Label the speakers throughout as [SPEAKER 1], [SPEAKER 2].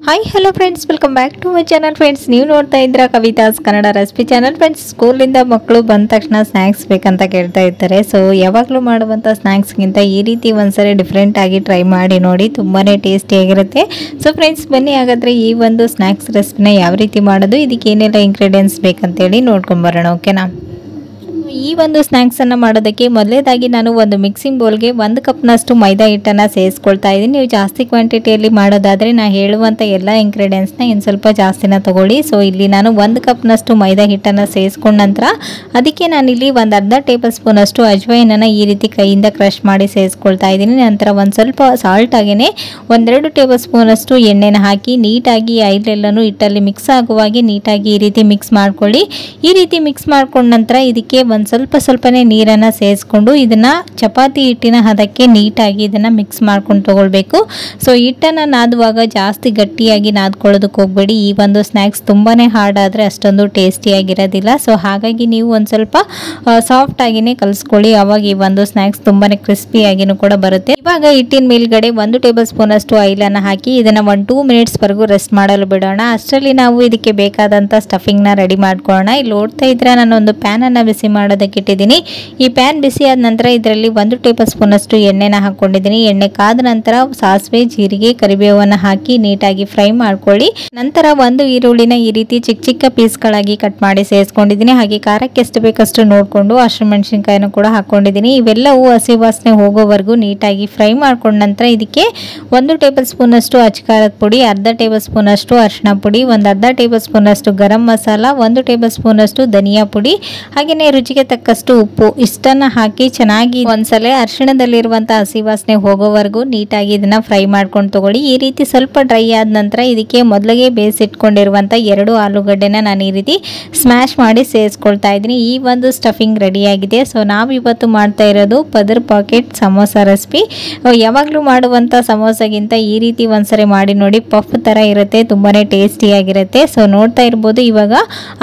[SPEAKER 1] Hi hello friends, welcome back to my channel. Friends, ನೀವು ನೋಡ್ತಾ ಇದ್ದೀರಾ Kavita's Kannada recipe channel. Friends, ಸ್ಕೂಲಿಂದ ಮಕ್ಕಳು ಬಂದ ತಕ್ಷಣ ಸ್ನ್ಯಾಕ್ಸ್ ಬೇಕಂತ ಕೇಳ್ತಾ ಇರ್ತಾರೆ. ಸೊ ಯಾವಾಗಲೂ ಮಾಡುವಂಥ ಸ್ನ್ಯಾಕ್ಸ್ಗಿಂತ ಈ ರೀತಿ ಒಂದ್ಸರಿ ಡಿಫ್ರೆಂಟ್ ಆಗಿ ಟ್ರೈ ಮಾಡಿ ನೋಡಿ, ತುಂಬಾ ಟೇಸ್ಟಿಯಾಗಿರುತ್ತೆ. ಸೊ ಫ್ರೆಂಡ್ಸ್, ಬನ್ನಿ ಹಾಗಾದರೆ ಈ ಒಂದು ಸ್ನ್ಯಾಕ್ಸ್ ರೆಸಿಪಿನ ಯಾವ ರೀತಿ ಮಾಡೋದು, ಇದಕ್ಕೆ ಏನೆಲ್ಲ ಇಂಗ್ರೀಡಿಯೆಂಟ್ಸ್ ಬೇಕಂತೇಳಿ ನೋಡ್ಕೊಂಬರೋಣ. ಓಕೆನಾ? ಈ ಒಂದು ಸ್ನ್ಯಾಕ್ಸನ್ನು ಮಾಡೋದಕ್ಕೆ ಮೊದಲೇದಾಗಿ ನಾನು ಒಂದು ಮಿಕ್ಸಿಂಗ್ ಬೌಲ್ಗೆ 1 ಕಪ್ನಷ್ಟು ಮೈದಾ ಹಿಟ್ಟನ್ನು ಸೇರಿಸ್ಕೊಳ್ತಾ ಇದ್ದೀನಿ. ನೀವು ಜಾಸ್ತಿ ಕ್ವಾಂಟಿಟಿಯಲ್ಲಿ ಮಾಡೋದಾದರೆ ನಾನು ಹೇಳುವಂಥ ಎಲ್ಲ ಇಂಗ್ರೀಡಿಯೆಂಟ್ಸ್ನ ಇನ್ನು ಸ್ವಲ್ಪ ಜಾಸ್ತಿನ ತೊಗೊಳ್ಳಿ. ಸೊ ಇಲ್ಲಿ ನಾನು 1 ಕಪ್ನಷ್ಟು ಮೈದಾ ಹಿಟ್ಟನ್ನು ಸೇರಿಸ್ಕೊಂಡ ನಂತರ ಅದಕ್ಕೆ ನಾನಿಲ್ಲಿ ಒಂದು ಅರ್ಧ ಟೇಬಲ್ ಸ್ಪೂನಷ್ಟು ಅಜ್ವೈನನ್ನು ಈ ರೀತಿ ಕೈಯಿಂದ ಕ್ರಷ್ ಮಾಡಿ ಸೇರಿಸ್ಕೊಳ್ತಾ ಇದ್ದೀನಿ. ನಂತರ ಒಂದು ಸ್ವಲ್ಪ ಸಾಲ್ಟ್ ಆಗೇ 1-2 ಟೇಬಲ್ ಸ್ಪೂನಷ್ಟು ಎಣ್ಣೆನ ಹಾಕಿ ನೀಟಾಗಿ ಐಲೆಲ್ಲನೂ ಹಿಟ್ಟಲ್ಲಿ ಮಿಕ್ಸ್ ಆಗುವಾಗೆ ನೀಟಾಗಿ ಈ ರೀತಿ ಮಿಕ್ಸ್ ಮಾಡ್ಕೊಳ್ಳಿ. ಈ ರೀತಿ ಮಿಕ್ಸ್ ಮಾಡ್ಕೊಂಡ ನಂತರ ಇದಕ್ಕೆ ಒಂದು ಸ್ವಲ್ಪನೇ ನೀರನ್ನು ಸೇರಿಸ್ಕೊಂಡು ಇದನ್ನು ಚಪಾತಿ ಹಿಟ್ಟಿನ ಹದಕ್ಕೆ ನೀಟಾಗಿ ಇದನ್ನು ಮಿಕ್ಸ್ ಮಾಡ್ಕೊಂಡು ತೊಗೊಳ್ಬೇಕು. ಸೊ ಹಿಟ್ಟನ್ನು ನಾದುವಾಗ ಜಾಸ್ತಿ ಗಟ್ಟಿಯಾಗಿ ನಾದ್ಕೊಳ್ಳೋದಕ್ಕೆ ಹೋಗಬೇಡಿ. ಈ ಒಂದು ಸ್ನ್ಯಾಕ್ಸ್ ತುಂಬಾ ಹಾರ್ಡ್ ಆದರೆ ಅಷ್ಟೊಂದು ಟೇಸ್ಟಿಯಾಗಿರೋದಿಲ್ಲ. ಸೊ ಹಾಗಾಗಿ ನೀವು ಒಂದು ಸ್ವಲ್ಪ ಸಾಫ್ಟಾಗಿಯೇ ಕಲಿಸ್ಕೊಳ್ಳಿ. ಆವಾಗ ಈ ಒಂದು ಸ್ನ್ಯಾಕ್ಸ್ ತುಂಬಾ ಕ್ರಿಸ್ಪಿಯಾಗಿಯೂ ಕೂಡ ಬರುತ್ತೆ. ಇವಾಗ ಹಿಟ್ಟಿನ ಮೇಲ್ಗಡೆ 1 ಟೇಬಲ್ ಸ್ಪೂನಷ್ಟು ಆಯಿಲನ್ನು ಹಾಕಿ ಇದನ್ನು 1-2 ಮಿನಿಟ್ಸ್ವರೆಗೂ ರೆಸ್ಟ್ ಮಾಡಲು ಬಿಡೋಣ. ಅಷ್ಟರಲ್ಲಿ ನಾವು ಇದಕ್ಕೆ ಬೇಕಾದಂಥ ಸ್ಟಫಿಂಗ್ನ ರೆಡಿ ಮಾಡ್ಕೊಳ್ಳೋಣ. ಇಲ್ಲಿ ನೋಡ್ತಾ ಇದ್ರೆ ನಾನೊಂದು ಪ್ಯಾನನ್ನು ಬಿಸಿ ಮಾಡೋದಕ್ಕೆ ಇಟ್ಟಿದ್ದೀನಿ. ಈ ಪ್ಯಾನ್ ಬಿಸಿ ಆದ ನಂತರ ಇದರಲ್ಲಿ 1 ಟೇಬಲ್ ಸ್ಪೂನಷ್ಟು ಎಣ್ಣೆನ ಹಾಕ್ಕೊಂಡಿದ್ದೀನಿ. ಎಣ್ಣೆ ಕಾದ ನಂತರ ಸಾಸಿವೆ, ಜೀರಿಗೆ, ಕರಿಬೇವನ್ನು ಹಾಕಿ ನೀಟಾಗಿ ಫ್ರೈ ಮಾಡ್ಕೊಳ್ಳಿ. ನಂತರ 1 ಈರುಳ್ಳಿನ ಈ ರೀತಿ ಚಿಕ್ಕ ಚಿಕ್ಕ ಪೀಸ್ಗಳಾಗಿ ಕಟ್ ಮಾಡಿ ಸೇರಿಸ್ಕೊಂಡಿದ್ದೀನಿ. ಹಾಗೆ ಖಾರಕ್ಕೆ ಎಷ್ಟು ಬೇಕಷ್ಟು ನೋಡಿಕೊಂಡು ಹಸಿಮೆಣಸಿನಕಾಯಿನೂ ಕೂಡ ಹಾಕ್ಕೊಂಡಿದ್ದೀನಿ. ಇವೆಲ್ಲವೂ ಹಸಿ ವಾಸನೆ ಹೋಗೋವರೆಗೂ ನೀಟಾಗಿ ಫ್ರೈ ಮಾಡ್ಕೊಂಡ ನಂತರ ಇದಕ್ಕೆ 1 ಟೇಬಲ್ ಸ್ಪೂನಷ್ಟು ಅಚ್ಚಕಾರದ ಪುಡಿ, ಅರ್ಧ ಟೇಬಲ್ ಸ್ಪೂನಷ್ಟು ಅರಿಶಿನ ಪುಡಿ, ಒಂದು ಅರ್ಧ ಟೇಬಲ್ ಸ್ಪೂನಷ್ಟು ಗರಂ ಮಸಾಲ, 1 ಟೇಬಲ್ ಸ್ಪೂನಷ್ಟು ಧನಿಯಾ ಪುಡಿ, ಹಾಗೆಯೇ ರುಚಿಗೆ ತಕ್ಕಷ್ಟು ಉಪ್ಪು ಇಷ್ಟನ್ನು ಹಾಕಿ ಚೆನ್ನಾಗಿ ಒಂದ್ಸಲ ಅರಿಶಿಣದಲ್ಲಿರುವಂಥ ಹಸಿ ವಾಸನೆ ಹೋಗೋವರೆಗೂ ನೀಟಾಗಿ ಇದನ್ನು ಫ್ರೈ ಮಾಡ್ಕೊಂಡು ತಗೊಳ್ಳಿ. ಈ ರೀತಿ ಸ್ವಲ್ಪ ಡ್ರೈ ಆದ ನಂತರ ಇದಕ್ಕೆ ಮೊದಲಿಗೆ ಬೇಯಿಸಿಟ್ಕೊಂಡಿರುವಂಥ 2 ಆಲೂಗಡ್ಡೆನ ನಾನು ಈ ರೀತಿ ಸ್ಮ್ಯಾಶ್ ಮಾಡಿ ಸೇರಿಸ್ಕೊಳ್ತಾ ಇದ್ದೀನಿ. ಈ ಒಂದು ಸ್ಟಫಿಂಗ್ ರೆಡಿಯಾಗಿದೆ. ಸೊ ನಾವು ಇವತ್ತು ಮಾಡ್ತಾ ಇರೋದು ಪದರ್ ಪಾಕೆಟ್ ಸಮೋಸ ರೆಸಿಪಿ. ಯಾವಾಗಲೂ ಮಾಡುವಂಥ ಸಮೋಸಗಿಂತ ಈ ರೀತಿ ಒಂದ್ಸರಿ ಮಾಡಿ ನೋಡಿ, ಪಫ್ ಥರ ಇರುತ್ತೆ, ತುಂಬಾ ಟೇಸ್ಟಿಯಾಗಿರುತ್ತೆ. ಸೊ ನೋಡ್ತಾ ಇರ್ಬೋದು, ಇವಾಗ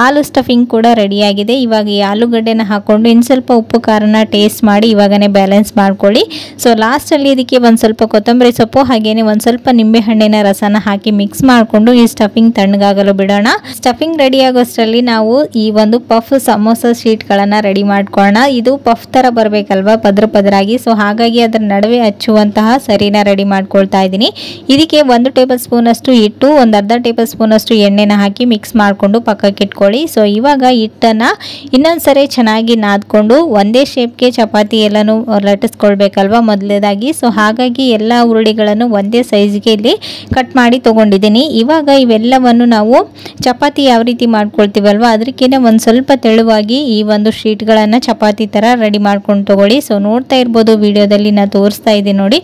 [SPEAKER 1] ಆಲೂ ಸ್ಟಫಿಂಗ್ ಕೂಡ ರೆಡಿಯಾಗಿದೆ. ಇವಾಗ ಈ ಆಲೂಗಡ್ಡೆನ ಹಾಕ್ಕೊಂಡು ಇನ್ನು ಸ್ವಲ್ಪ ಉಪ್ಪು ಖಾರನ ಟೇಸ್ಟ್ ಮಾಡಿ ಇವಾಗನೇ ಬ್ಯಾಲೆನ್ಸ್ ಮಾಡ್ಕೊಳ್ಳಿ. ಸೊ ಲಾಸ್ಟಲ್ಲಿ ಇದಕ್ಕೆ ಒಂದು ಸ್ವಲ್ಪ ಕೊತ್ತಂಬರಿ ಸೊಪ್ಪು ಹಾಗೇನೆ ಒಂದು ಸ್ವಲ್ಪ ನಿಂಬೆ ಹಣ್ಣಿನ ರಸನ ಹಾಕಿ ಮಿಕ್ಸ್ ಮಾಡಿಕೊಂಡು ಈ ಸ್ಟಫಿಂಗ್ ತಣ್ಣಗಾಗಲು ಬಿಡೋಣ. ಸ್ಟಫಿಂಗ್ ರೆಡಿ ಆಗೋಷ್ಟರಲ್ಲಿ ನಾವು ಈ ಒಂದು ಪಫ್ ಸಮೋಸ ಶೀಟ್ಗಳನ್ನು ರೆಡಿ ಮಾಡ್ಕೊಳ್ಳೋಣ. ಇದು ಪಫ್ ಥರ ಬರಬೇಕಲ್ವಾ, ಪದರಾಗಿ. ಸೊ ಹಾಗಾಗಿ ಅದರ ನಡುವೆ ಹಚ್ಚುವಂತಹ ಸರಿನ ರೆಡಿ ಮಾಡ್ಕೊಳ್ತಾ ಇದ್ದೀನಿ. ಇದಕ್ಕೆ 1 ಟೇಬಲ್ ಸ್ಪೂನಷ್ಟು ಹಿಟ್ಟು, ಒಂದು ಅರ್ಧ ಟೇಬಲ್ ಸ್ಪೂನಷ್ಟು ಎಣ್ಣೆನ ಹಾಕಿ ಮಿಕ್ಸ್ ಮಾಡಿಕೊಂಡು ಪಕ್ಕಕ್ಕೆ ಇಟ್ಕೊಳ್ಳಿ. ಸೊ ಇವಾಗ ಹಿಟ್ಟನ್ನು ಇನ್ನೊಂದ್ಸರಿ ಚೆನ್ನಾಗಿ ನಾದ್ಕೊಂಡು ಒಂದೇ ಶೇಪ್ಗೆ ಚಪಾತಿ ಎಲ್ಲನೂ ಲಟ್ಟಿಸ್ಕೊಳ್ಬೇಕಲ್ವ ಮೊದಲೇದಾಗಿ. ಸೊ ಹಾಗಾಗಿ ಎಲ್ಲ ಉರುಳಿಗಳನ್ನು ಒಂದೇ ಸೈಜ್ಗೆ ಇಲ್ಲಿ ಕಟ್ ಮಾಡಿ ತೊಗೊಂಡಿದ್ದೀನಿ. ಇವಾಗ ಇವೆಲ್ಲವನ್ನು ನಾವು ಚಪಾತಿ ಯಾವ ರೀತಿ ಮಾಡ್ಕೊಳ್ತೀವಲ್ವ ಅದಕ್ಕಿಂತ ಒಂದು ಸ್ವಲ್ಪ ತೆಳುವಾಗಿ ಈ ಒಂದು ಶೀಟ್ಗಳನ್ನು ಚಪಾತಿ ಥರ ರೆಡಿ ಮಾಡ್ಕೊಂಡು ತೊಗೊಳ್ಳಿ. ಸೊ ನೋಡ್ತಾ ಇರ್ಬೋದು ವಿಡಿಯೋದಲ್ಲಿ ನಾನು ತೋರಿಸ್ತಾ ಇದ್ದೀನಿ ನೋಡಿ,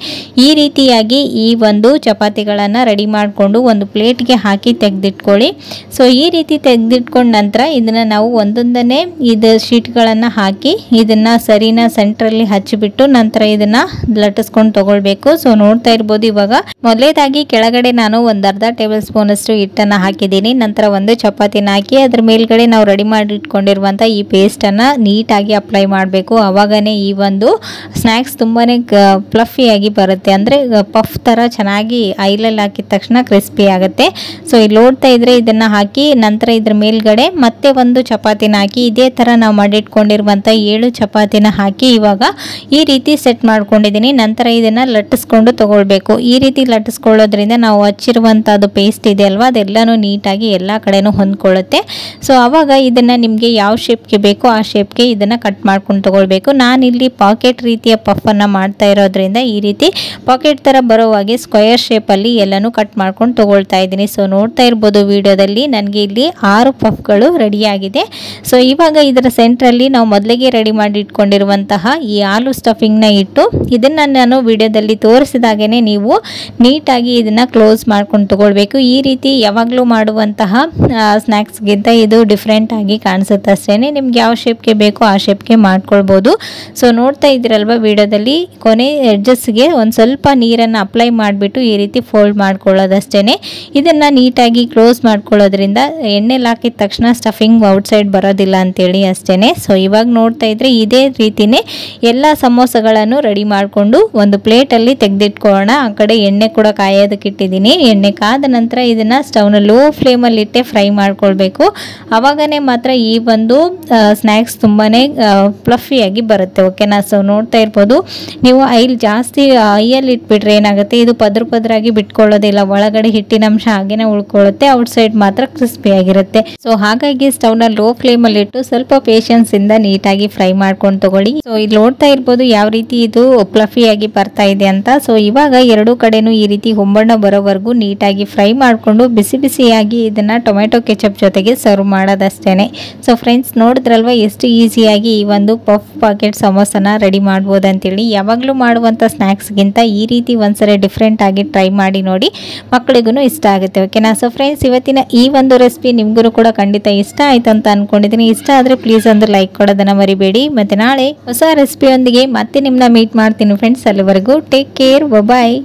[SPEAKER 1] ಈ ರೀತಿಯಾಗಿ ಈ ಒಂದು ಚಪಾತಿಗಳನ್ನು ರೆಡಿ ಮಾಡಿಕೊಂಡು ಒಂದು ಪ್ಲೇಟ್ಗೆ ಹಾಕಿ ತೆಗೆದಿಟ್ಕೊಳ್ಳಿ. ಸೊ ಈ ರೀತಿ ತೆಗೆದಿಟ್ಕೊಂಡ ನಂತರ ಇದನ್ನು ನಾವು ಒಂದೊಂದನ್ನೇ ಇದು ಶೀಟ್ಗಳನ್ನು ಹಾಕಿ ಇದನ್ನು ಸರಿನ ಸೆಂಟ್ರಲ್ಲಿ ಹಚ್ಚಿಬಿಟ್ಟು ನಂತರ ಇದನ್ನು ಲಟ್ಟಿಸ್ಕೊಂಡು ತೊಗೊಳ್ಬೇಕು. ಸೊ ನೋಡ್ತಾ ಇರ್ಬೋದು, ಇವಾಗ ಮೊದಲೇದಾಗಿ ಕೆಳಗಡೆ ನಾನು ಒಂದು ಅರ್ಧ ಟೇಬಲ್ ಸ್ಪೂನಷ್ಟು ಹಿಟ್ಟನ್ನು ಹಾಕಿದ್ದೀನಿ. ನಂತರ ಒಂದು ಚಪಾತಿನ ಹಾಕಿ ಅದ್ರ ಮೇಲ್ಗಡೆ ನಾವು ರೆಡಿ ಮಾಡಿ ಇಟ್ಕೊಂಡಿರುವಂಥ ಈ ಪೇಸ್ಟನ್ನು ನೀಟಾಗಿ ಅಪ್ಲೈ ಮಾಡಬೇಕು. ಆವಾಗನೇ ಈ ಒಂದು ಸ್ನ್ಯಾಕ್ಸ್ ತುಂಬಾ ಫ್ಲಫಿಯಾಗಿ ಬರುತ್ತೆ, ಅಂದರೆ ಪಫ್ ಥರ ಚೆನ್ನಾಗಿ ಐಲಲ್ಲಿ ಹಾಕಿದ ತಕ್ಷಣ ಕ್ರಿಸ್ಪಿ ಆಗುತ್ತೆ. ಸೊ ಇಲ್ಲಿ ನೋಡ್ತಾ ಇದ್ರೆ ಇದನ್ನು ಹಾಕಿ ನಂತರ ಇದ್ರ ಮೇಲ್ಗಡೆ ಮತ್ತೆ ಒಂದು ಚಪಾತಿನ ಹಾಕಿ ಇದೇ ಥರ ನಾವು ಮಾಡಿಟ್ಕೊಂಡಿರುವಂಥ 7 ಚಪಾತಿನ ಹಾಕಿ ಇವಾಗ ಈ ರೀತಿ ಸೆಟ್ ಮಾಡ್ಕೊಂಡಿದ್ದೀನಿ. ನಂತರ ಇದನ್ನು ಲಟ್ಟಿಸ್ಕೊಂಡು ತೊಗೊಳ್ಬೇಕು. ಈ ರೀತಿ ಲಟ್ಟಿಸ್ಕೊಳ್ಳೋದ್ರಿಂದ ನಾವು ಹಚ್ಚಿರುವಂಥದ್ದು ಪೇಸ್ಟ್ ಇದೆ ಅಲ್ವಾ, ಅದೆಲ್ಲನೂ ನೀಟಾಗಿ ಎಲ್ಲ ಕಡೆನೂ ಹೊಂದ್ಕೊಳ್ಳುತ್ತೆ. ಸೊ ಆವಾಗ ಇದನ್ನು ನಿಮಗೆ ಯಾವ ಶೇಪ್ಗೆ ಬೇಕೋ ಆ ಶೇಪ್ಗೆ ಇದನ್ನು ಕಟ್ ಮಾಡ್ಕೊಂಡು ತೊಗೊಳ್ಬೇಕು. ನಾನಿಲ್ಲಿ ಪಾಕೆಟ್ ರೀತಿಯ ಪಫನ್ನು ಮಾಡ್ತಾ ಇರೋದ್ರಿಂದ ಈ ರೀತಿ ಪಾಕೆಟ್ ಥರ ಬರೋವಾಗೆ ಸ್ಕ್ವೇರ್ ಶೇಪಲ್ಲಿ ಎಲ್ಲನೂ ಕಟ್ ಮಾಡ್ಕೊಂಡು ತೊಗೊಳ್ತಾ ಇದ್ದೀನಿ. ಸೊ ನೋಡ್ತಾ ಇರ್ಬೋದು ವಿಡಿಯೋದಲ್ಲಿ ನನಗೆ ಇಲ್ಲಿ 6 ಪಫ್ಗಳು ರೆಡಿಯಾಗಿದೆ. ಸೊ ಇವಾಗ ಇದರ ಸೆಂಟ್ರಲ್ಲಿ ನಾವು ಮೊದಲಿಗೆ ರೆಡಿ ಮಾಡಿ ಇಟ್ಕೊಂಡಿರುವಂತಹ ಈ ಆಲೂ ಸ್ಟಫಿಂಗ್ನ ಇಟ್ಟು ಇದನ್ನು ನಾನು ವಿಡಿಯೋದಲ್ಲಿ ತೋರಿಸಿದಾಗೇ ನೀವು ನೀಟಾಗಿ ಇದನ್ನು ಕ್ಲೋಸ್ ಮಾಡ್ಕೊಂಡು ತೊಗೊಳ್ಬೇಕು. ಈ ರೀತಿ ಯಾವಾಗಲೂ ಮಾಡುವಂತಹ ಸ್ನ್ಯಾಕ್ಸ್ಗಿಂತ ಇದು ಡಿಫ್ರೆಂಟ್ ಆಗಿ ಕಾಣಿಸುತ್ತೆ ಅಷ್ಟೇ. ನಿಮ್ಗೆ ಯಾವ ಶೇಪ್ಗೆ ಬೇಕೋ ಆ ಶೇಪ್ಗೆ ಮಾಡ್ಕೊಳ್ಬೋದು. ಸೊ ನೋಡ್ತಾ ಇದ್ದೀರಲ್ವ ವಿಡಿಯೋದಲ್ಲಿ ಕೊನೆ ಎಡ್ಜಸ್ಗೆ ಒಂದು ಸ್ವಲ್ಪ ನೀರನ್ನು ಅಪ್ಲೈ ಮಾಡಿಬಿಟ್ಟು ಈ ರೀತಿ ಫೋಲ್ಡ್ ಮಾಡ್ಕೊಳ್ಳೋದಷ್ಟೇ. ಇದನ್ನು ನೀಟಾಗಿ ಕ್ಲೋಸ್ ಮಾಡ್ಕೊಳ್ಳೋದ್ರಿಂದ ಎಣ್ಣೆಲಿ ಹಾಕಿದ ತಕ್ಷಣ ಸ್ಟಫಿಂಗ್ ಔಟ್ಸೈಡ್ ಬರೋದಿಲ್ಲ ಅಂತೇಳಿ ಅಷ್ಟೇ. ಸೊ ಇವಾಗ ನೋಡ್ತಾ ಇದ್ರೆ ಇದೇ ರೀತಿನೇ ಎಲ್ಲ ಸಮೋಸಗಳನ್ನು ರೆಡಿ ಮಾಡಿಕೊಂಡು ಒಂದು ಪ್ಲೇಟಲ್ಲಿ ತೆಗೆದಿಟ್ಕೊಳ್ಳೋಣ. ಆ ಕಡೆ ಎಣ್ಣೆ ಕೂಡ ಕಾಯೋದಕ್ಕೆ ಇಟ್ಟಿದ್ದೀನಿ. ಎಣ್ಣೆ ಕಾದ ನಂತರ ಇದನ್ನು ಸ್ಟವ್ನ ಲೋ ಫ್ಲೇಮಲ್ಲಿ ಇಟ್ಟೆ ಫ್ರೈ ಮಾಡ್ಕೊಳ್ಬೇಕು. ಆವಾಗನೇ ಮಾತ್ರ ಈ ಒಂದು ಸ್ನ್ಯಾಕ್ಸ್ ತುಂಬಾ ಫ್ಲಫಿಯಾಗಿ ಬರುತ್ತೆ. ಓಕೆನಾ. ಸೊ ನೋಡ್ತಾ ಇರ್ಬೋದು ನೀವು ಜಾಸ್ತಿ ಐಯಲ್ಲಿ ಇಟ್ಬಿಟ್ರೆ ಏನಾಗುತ್ತೆ, ಇದು ಪದ್ರ ಪದರಾಗಿ ಬಿಟ್ಕೊಳ್ಳೋದಿಲ್ಲ, ಒಳಗಡೆ ಹಿಟ್ಟಿನ ಅಂಶ ಹಾಗೇನೆ ಉಳ್ಕೊಳ್ಳುತ್ತೆ, ಔಟ್ ಸೈಡ್ ಮಾತ್ರ ಕ್ರಿಸ್ಪಿ ಆಗಿರುತ್ತೆ. ಸೊ ಹಾಗಾಗಿ ಸ್ಟವ್ನ ಲೋ ಫ್ಲೇಮಲ್ಲಿ ಇಟ್ಟು ಸ್ವಲ್ಪ ಪೇಷನ್ಸ್ ಇಂದ ನೀಟಾಗಿ ಫ್ರೈ ಮಾಡ್ಕೊಂಡು ತಗೊಳ್ಳಿ. ಸೊ ಇಲ್ಲಿ ನೋಡ್ತಾ ಇರ್ಬೋದು ಯಾವ ರೀತಿ ಇದು ಫ್ಲಫಿಯಾಗಿ ಬರ್ತಾ ಇದೆ ಅಂತ. ಸೊ ಇವಾಗ ಎರಡೂ ಕಡೆನೂ ಈ ರೀತಿ ಹೊಂಬಣ್ಣ ಬರೋವರೆಗೂ ನೀಟಾಗಿ ಫ್ರೈ ಮಾಡಿಕೊಂಡು ಬಿಸಿ ಬಿಸಿಯಾಗಿ ಇದನ್ನ ಟೊಮೆಟೊ ಕೆಚಪ್ ಜೊತೆಗೆ ಸರ್ವ್ ಮಾಡೋದಷ್ಟೇನೆ. ಸೊ ಫ್ರೆಂಡ್ಸ್ ನೋಡಿದ್ರಲ್ವಾ ಎಷ್ಟು ಈಸಿಯಾಗಿ ಈ ಒಂದು ಪಫ್ ಪಾಕೆಟ್ ಸಮೋಸನ ರೆಡಿ ಮಾಡ್ಬೋದು ಅಂತೇಳಿ. ಯಾವಾಗಲೂ ಮಾಡುವಂಥ ಸ್ನ್ಯಾಕ್ಸ್ಗಿಂತ ಈ ರೀತಿ ಒಂದ್ಸರಿ ಡಿಫ್ರೆಂಟ್ ಆಗಿ ಟ್ರೈ ಮಾಡಿ ನೋಡಿ, ಮಕ್ಕಳಿಗೂ ಇಷ್ಟ ಆಗುತ್ತೆ. ಓಕೆನಾ. ಸೊ ಫ್ರೆಂಡ್ಸ್ ಇವತ್ತಿನ ಈ ಒಂದು ರೆಸಿಪಿ ನಿಮ್ಗೂ ಕೂಡ ಖಂಡಿತ ಇಷ್ಟ ಆಯ್ತು ಅಂತ ಅನ್ಕೊಂಡಿದ್ದೀನಿ. ಇಷ್ಟ ಆದರೆ ಪ್ಲೀಸ್ ಒಂದು ಲೈಕ್ ಕೊಡೋದನ್ನ ಮರಿಬೇಡಿ. ಮತ್ತೆ ನಾಳೆ ಹೊಸ ರೆಸಿಪಿಯೊಂದಿಗೆ ಮತ್ತೆ ನಿಮ್ಮನ್ನ ಮೀಟ್ ಮಾಡ್ತೀನಿ ಫ್ರೆಂಡ್ಸ್. ಅಲ್ಲಿವರೆಗೂ ಟೇಕ್ ಕೇರ್, ಬಾಯ್.